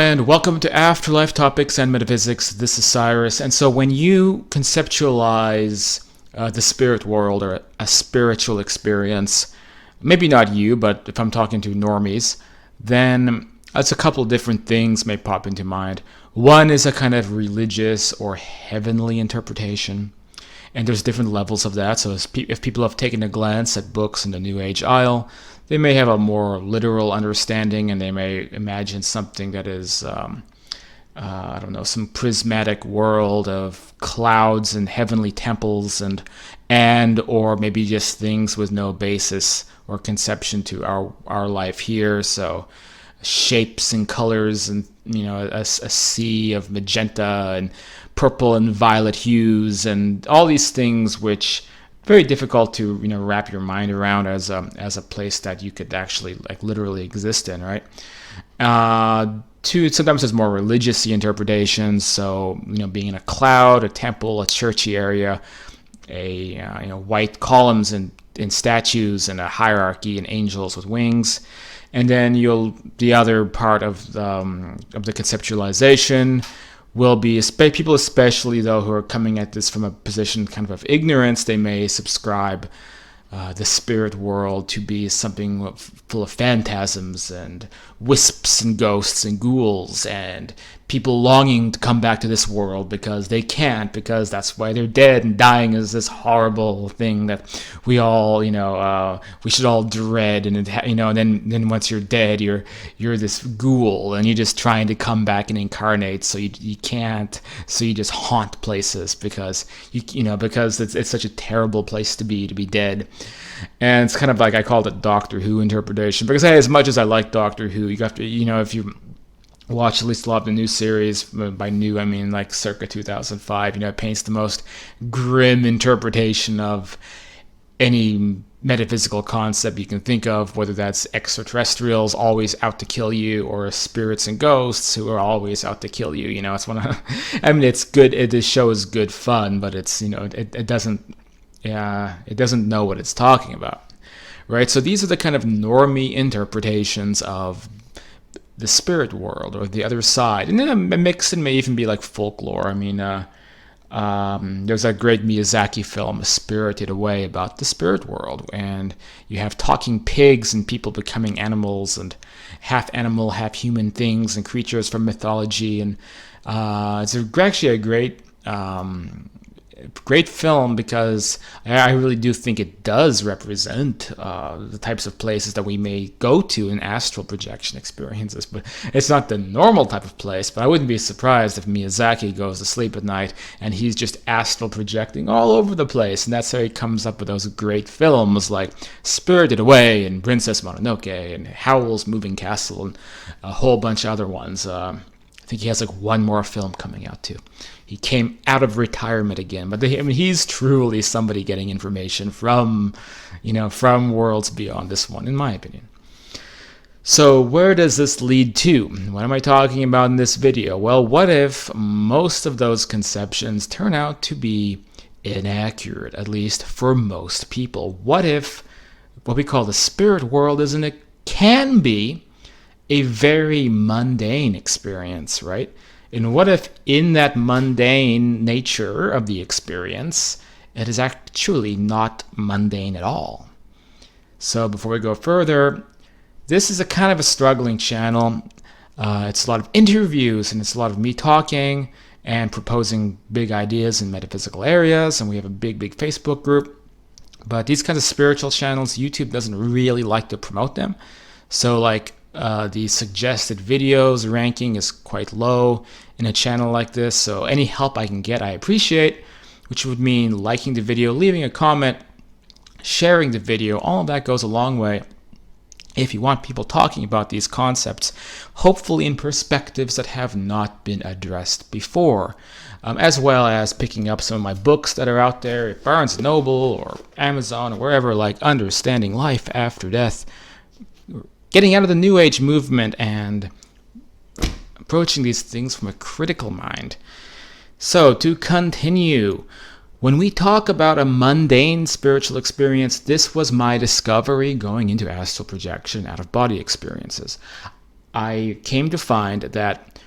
And welcome to Afterlife Topics and Metaphysics. This is Cyrus. And so when you conceptualize the spirit world or a spiritual experience, maybe not you, but if I'm talking to normies, then it's a couple of different things may pop into mind. One is a kind of religious or heavenly interpretation. And there's different levels of that. So if people have taken a glance at books in the New Age aisle, they may have a more literal understanding, and they may imagine something that is, I don't know, some prismatic world of clouds and heavenly temples, and or maybe just things with no basis or conception to our life here. So shapes and colors, and a sea of magenta and purple and violet hues, and all these things which very difficult to wrap your mind around as a place that you could actually literally exist in, right? Sometimes there's more religious interpretations. So being in a cloud, a temple, a churchy area, white columns and statues, and a hierarchy and angels with wings. And then the other part of the conceptualization will be people, especially though, who are coming at this from a position kind of ignorance. They may subscribe the spirit world to be something full of phantasms and wisps and ghosts and ghouls and people longing to come back to this world because they can't, because that's why they're dead, and dying is this horrible thing that we all we should all dread. And then once you're dead, you're this ghoul, and you're just trying to come back and incarnate, so you can't, so you just haunt places because because it's such a terrible place to be dead. And it's kind of like, I called it Doctor Who interpretation, because as much as I like Doctor Who, you have to, if you watch at least a lot of the new series, by new I mean like circa 2005, it paints the most grim interpretation of any metaphysical concept you can think of, whether that's extraterrestrials always out to kill you, or spirits and ghosts who are always out to kill you. It's one of, it's good. This show is good fun, but it's it doesn't know what it's talking about, right? So these are the kind of normie interpretations of the spirit world or the other side. And then a mix, and may even be like folklore. There's a great Miyazaki film, Spirited Away, about the spirit world, and you have talking pigs and people becoming animals, and half animal, half human things and creatures from mythology. And it's actually a great film, because I really do think it does represent the types of places that we may go to in astral projection experiences. But it's not the normal type of place. But I wouldn't be surprised if Miyazaki goes to sleep at night and he's just astral projecting all over the place, and that's how he comes up with those great films like Spirited Away and Princess Mononoke and Howl's Moving Castle and a whole bunch of other ones. I think he has one more film coming out too. He came out of retirement again, but he's truly somebody getting information from worlds beyond this one, in my opinion. So where does this lead to? What am I talking about in this video? Well, what if most of those conceptions turn out to be inaccurate, at least for most people? What if what we call the spirit world can be a very mundane experience, right? And what if in that mundane nature of the experience, it is actually not mundane at all? So before we go further, this is a kind of a struggling channel. It's a lot of interviews, and it's a lot of me talking and proposing big ideas in metaphysical areas, and we have a big Facebook group. But these kinds of spiritual channels, YouTube doesn't really like to promote them. So the suggested videos ranking is quite low in a channel like this, so any help I can get I appreciate, which would mean liking the video, leaving a comment, sharing the video. All of that goes a long way if you want people talking about these concepts, hopefully in perspectives that have not been addressed before, as well as picking up some of my books that are out there at Barnes & Noble or Amazon or wherever, like Understanding Life After Death, getting out of the New Age movement and approaching these things from a critical mind. So to continue, when we talk about a mundane spiritual experience, this was my discovery going into astral projection, out-of-body experiences. I came to find that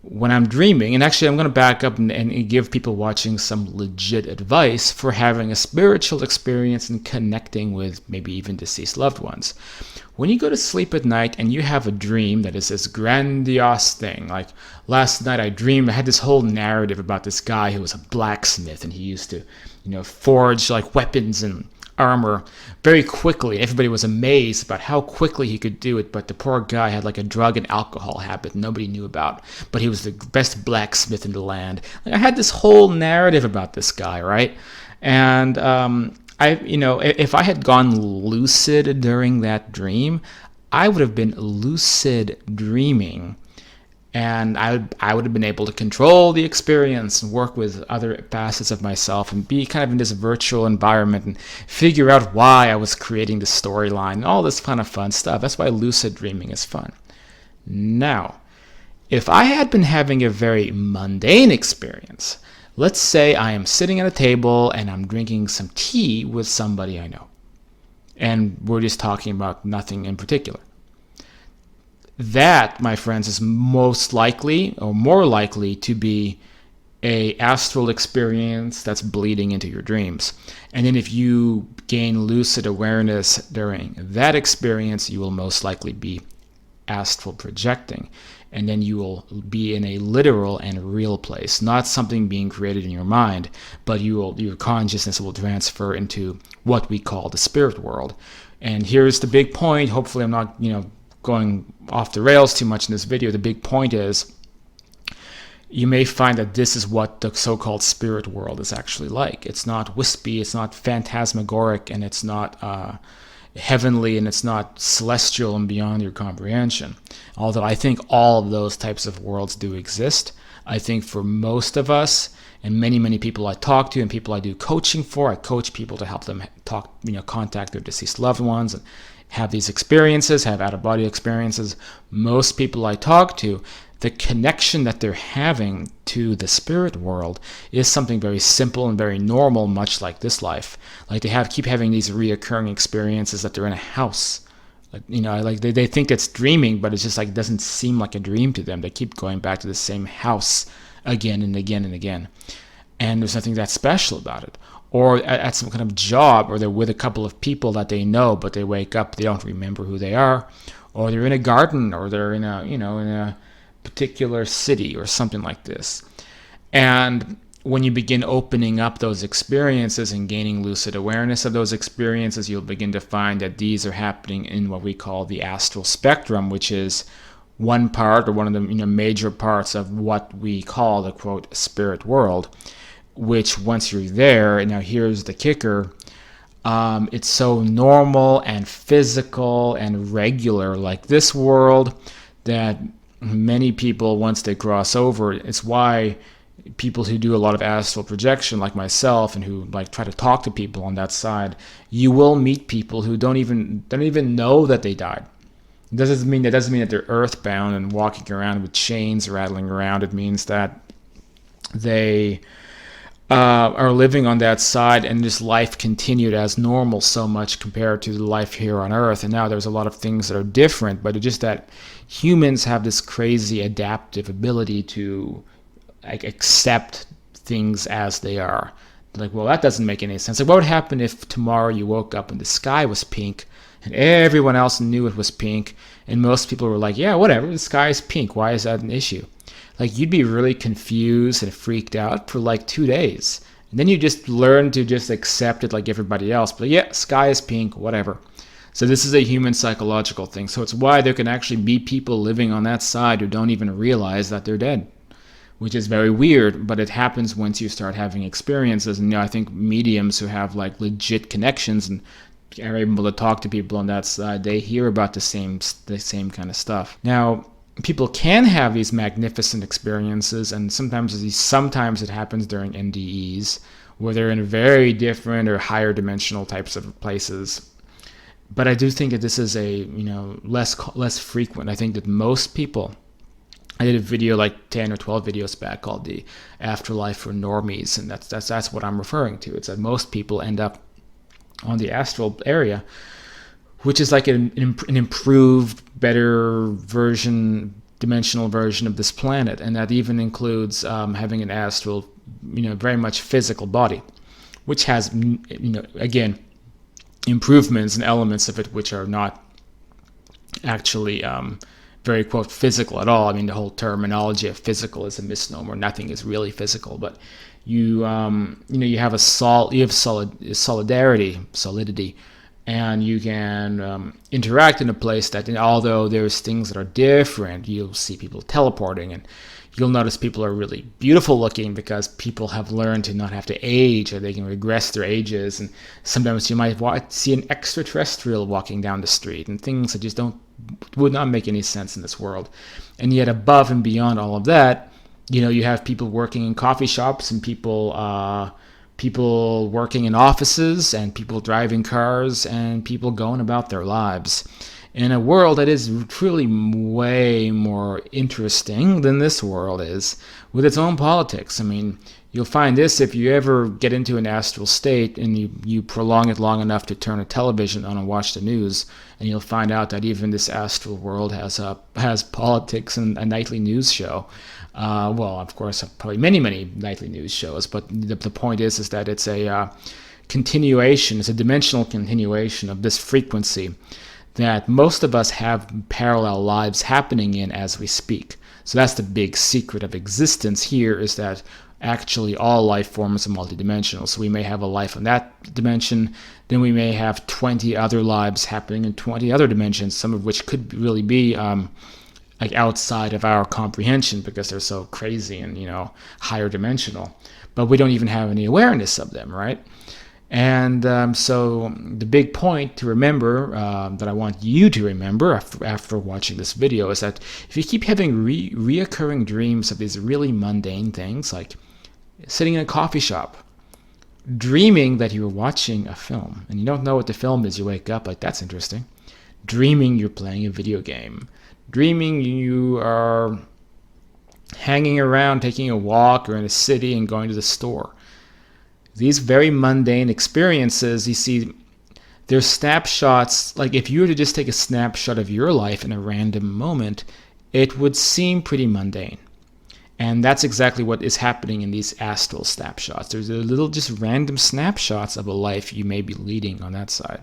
when I'm dreaming, and actually I'm going to back up and give people watching some legit advice for having a spiritual experience and connecting with maybe even deceased loved ones. When you go to sleep at night and you have a dream that is this grandiose thing, like last night I dreamed, I had this whole narrative about this guy who was a blacksmith and he used to, forge like weapons and armor very quickly. Everybody was amazed about how quickly he could do it, but the poor guy had like a drug and alcohol habit nobody knew about, but he was the best blacksmith in the land. Like, I had this whole narrative about this guy, right? And if I had gone lucid during that dream, I would have been lucid dreaming, and I would have been able to control the experience and work with other facets of myself and be kind of in this virtual environment and figure out why I was creating the storyline and all this kind of fun stuff. That's why lucid dreaming is fun. Now, if I had been having a very mundane experience, let's say I am sitting at a table and I'm drinking some tea with somebody I know, and we're just talking about nothing in particular. That, my friends, is most likely or more likely to be a astral experience that's bleeding into your dreams. And then if you gain lucid awareness during that experience, you will most likely be astral projecting. And then you will be in a literal and real place, not something being created in your mind, but your consciousness will transfer into what we call the spirit world. And here's the big point. Hopefully I'm not, going off the rails too much in this video. The big point is you may find that this is what the so-called spirit world is actually like. It's not wispy, it's not phantasmagoric, and it's not heavenly, and it's not celestial and beyond your comprehension. Although I think all of those types of worlds do exist. I think for most of us, and many, many people I talk to and people I do coaching for, I coach people to help them contact their deceased loved ones and have these experiences, have out-of-body experiences. Most people I talk to, the connection that they're having to the spirit world is something very simple and very normal, much like this life. Like they keep having these reoccurring experiences that they're in a house. They think it's dreaming, but it's just like it doesn't seem like a dream to them. They keep going back to the same house again and again and again. And there's nothing that special about it. Or at some kind of job, or they're with a couple of people that they know, but they wake up, they don't remember who they are. Or they're in a garden, or they're in a particular city or something like this. And when you begin opening up those experiences and gaining lucid awareness of those experiences, you'll begin to find that these are happening in what we call the astral spectrum, which is one part or one of the major parts of what we call the quote spirit world. Which once you're there, and now here's the kicker, it's so normal and physical and regular like this world that many people, once they cross over, it's why people who do a lot of astral projection like myself and who like try to talk to people on that side, you will meet people who don't even know that they died. That doesn't mean that they're earthbound and walking around with chains rattling around. It means that they are living on that side, and this life continued as normal so much compared to the life here on Earth. And now there's a lot of things that are different, but it's just that humans have this crazy adaptive ability to accept things as they are. Like, well, that doesn't make any sense. Like, what would happen if tomorrow you woke up and the sky was pink and everyone else knew it was pink, and most people were like, yeah, whatever, the sky is pink. Why is that an issue? Like, you'd be really confused and freaked out for like 2 days. And then you just learn to just accept it like everybody else. But yeah, sky is pink, whatever. So this is a human psychological thing. So it's why there can actually be people living on that side who don't even realize that they're dead, which is very weird, but it happens once you start having experiences. And I think mediums who have like legit connections and are able to talk to people on that side, they hear about the same kind of stuff. Now, people can have these magnificent experiences, and sometimes it happens during NDEs, where they're in very different or higher dimensional types of places. But I do think that this is a less frequent. I think that most people, I did a video like 10 or 12 videos back called the Afterlife for Normies, and that's what I'm referring to. It's that most people end up on the astral area which is like an improved, better dimensional version of this planet, and that even includes having an astral, very much physical body, which has, again, improvements and elements of it which are not actually very, quote, physical at all. I mean, the whole terminology of physical is a misnomer. Nothing is really physical, but you have solidity, and you can interact in a place that, although there's things that are different, you'll see people teleporting, and you'll notice people are really beautiful looking because people have learned to not have to age, or they can regress their ages. And sometimes you might see an extraterrestrial walking down the street, and things that just would not make any sense in this world. And yet, above and beyond all of that, you have people working in coffee shops, and people working in offices, and people driving cars, and people going about their lives in a world that is truly way more interesting than this world is, with its own politics. I mean, you'll find this if you ever get into an astral state and you prolong it long enough to turn a television on and watch the news, and you'll find out that even this astral world has politics and a nightly news show. Well, of course, probably many nightly news shows, but the point is that it's a continuation, it's a dimensional continuation of this frequency that most of us have parallel lives happening in as we speak. So that's the big secret of existence here, is that actually all life forms are multidimensional. So we may have a life in that dimension, then we may have 20 other lives happening in 20 other dimensions, some of which could really be like outside of our comprehension because they're so crazy and, higher dimensional. But we don't even have any awareness of them, right? And so the big point to remember, that I want you to remember after watching this video, is that if you keep having reoccurring dreams of these really mundane things, like sitting in a coffee shop, dreaming that you're watching a film, and you don't know what the film is, you wake up like, that's interesting. Dreaming you're playing a video game. Dreaming you are hanging around, taking a walk, or in a city and going to the store. These very mundane experiences, you see, they're snapshots. Like if you were to just take a snapshot of your life in a random moment, it would seem pretty mundane. And that's exactly what is happening in these astral snapshots. There's a little just random snapshots of a life you may be leading on that side.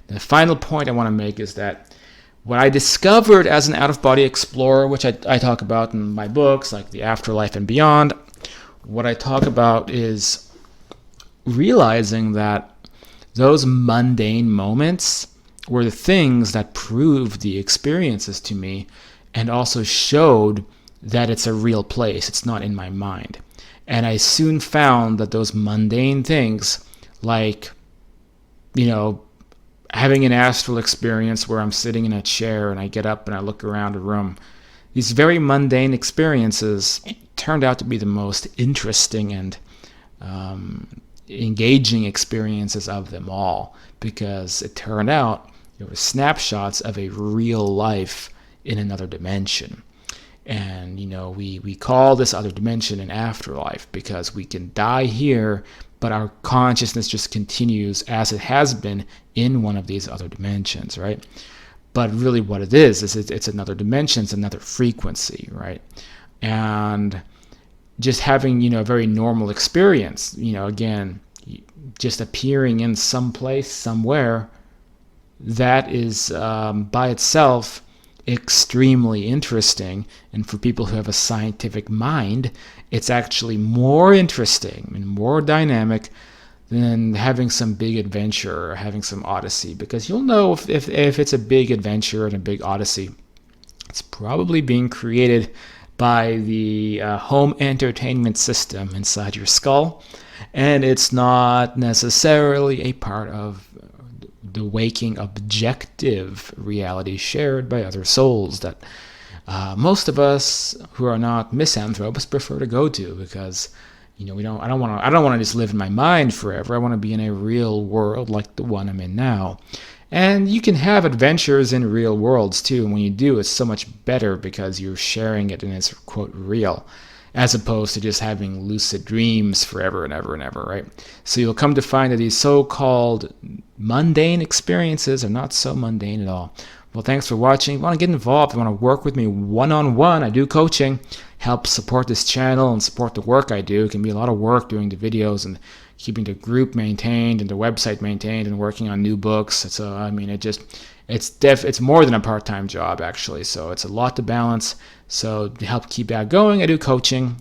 The final point I want to make is that what I discovered as an out-of-body explorer, which I talk about in my books, like The Afterlife and Beyond, what I talk about is realizing that those mundane moments were the things that proved the experiences to me, and also showed that it's a real place. It's not in my mind. And I soon found that those mundane things, like, having an astral experience where I'm sitting in a chair and I get up and I look around a room, these very mundane experiences turned out to be the most interesting and engaging experiences of them all, because it turned out there were snapshots of a real life in another dimension. And we call this other dimension an afterlife because we can die here, but our consciousness just continues as it has been in one of these other dimensions, right? But really what it is it's another dimension, it's another frequency, right? And just having, a very normal experience, again, just appearing in some place, somewhere, that is by itself extremely interesting. And for people who have a scientific mind, it's actually more interesting and more dynamic than having some big adventure or having some odyssey, because you'll know if it's a big adventure and a big odyssey, it's probably being created by the home entertainment system inside your skull, and it's not necessarily a part of the waking objective reality shared by other souls that most of us who are not misanthropes prefer to go to, because I don't want to just live in my mind forever. I want to be in a real world like the one I'm in now. And you can have adventures in real worlds too, and when you do, it's so much better because you're sharing it and it's, quote, real, as opposed to just having lucid dreams forever and ever and ever, right? So you'll come to find that these so-called mundane experiences are not so mundane at all. Well, thanks for watching. If you want to get involved, if you want to work with me one-on-one, I do coaching, help support this channel and support the work I do. It can be a lot of work doing the videos and keeping the group maintained and the website maintained and working on new books. So I mean, it's more than a part-time job actually. So it's a lot to balance. So to help keep that going, I do coaching,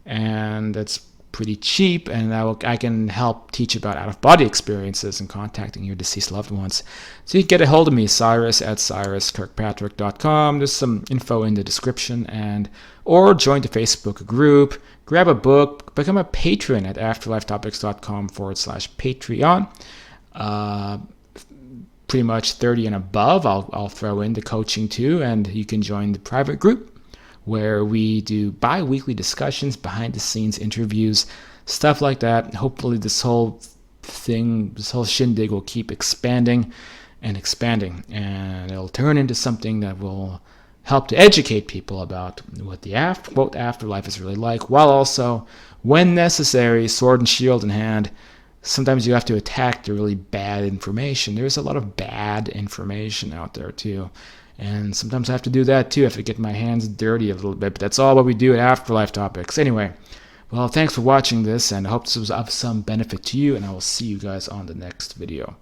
and it's pretty cheap, and I can help teach about out-of-body experiences and contacting your deceased loved ones. So you can get a hold of me, cyrus@cyruskirkpatrick.com. There's some info in the description, or join the Facebook group, grab a book, become a patron at afterlifetopics.com/Patreon. Pretty much 30 and above, I'll throw in the coaching too, and you can join the private group where we do bi-weekly discussions, behind-the-scenes interviews, stuff like that. Hopefully this whole shindig will keep expanding, and it'll turn into something that will help to educate people about what the afterlife is really like, while also, when necessary, sword and shield in hand, sometimes you have to attack the really bad information. There's a lot of bad information out there too. And sometimes I have to do that too. I have to get my hands dirty a little bit. But that's all what we do at Afterlife Topics. Anyway, well, thanks for watching this, and I hope this was of some benefit to you, and I will see you guys on the next video.